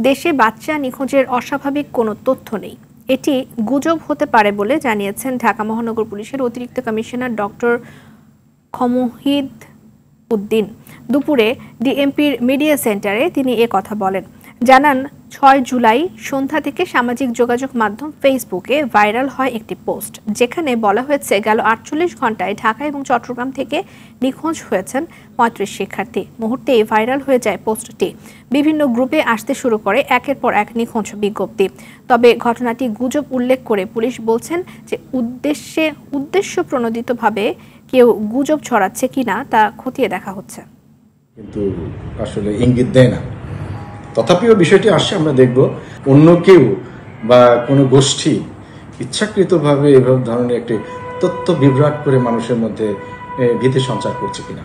দেশে বাচ্চা নিখোঁজের অস্বাভাবিক কোনো তথ্য নেই। এটি গুজব হতে পারে বলে জানিয়েছেন ঢাকা মহানগর পুলিশের অতিরিক্ত কমিশনার ডক্টর খমহিদ উদ্দিন। দুপুরে ডিএমপির মিডিয়া সেন্টারে তিনি কথা বলেন। জানান 6 জুলাই সন্ধ্যা থেকে সামাজিক যোগাযোগ মাধ্যম ফেসবুকে ভাইরাল হয় একটি পোস্ট, যেখানে বলা হয়েছে গেল 48 ঘন্টায় ঢাকা এবং চট্টগ্রাম থেকে নিখোঁজ হয়েছেন 35 শিক্ষার্থী। মুহূর্তেই ভাইরাল হয়ে যায় পোস্টটি। বিভিন্ন গ্রুপে আসতে শুরু করে একের পর এক নিখোঁজ বিজ্ঞপ্তি। তবে ঘটনাটি গুজব উল্লেখ করে পুলিশ বলছেন যে উদ্দেশ্য প্রণোদিতভাবে কেউ গুজব ছড়াচ্ছে কিনা তা খতিয়ে দেখা হচ্ছে, কিন্তু আসলে ইঙ্গিত দেয় না। তথাপিও বিষয়টি আসছে, আমরা দেখব অন্য কেউ বা কোনো গোষ্ঠী ইচ্ছাকৃতভাবে এভাবে ধরনের একটি তথ্য বিভ্রাট করে মানুষের মধ্যে ভীতি সঞ্চার করছে কিনা।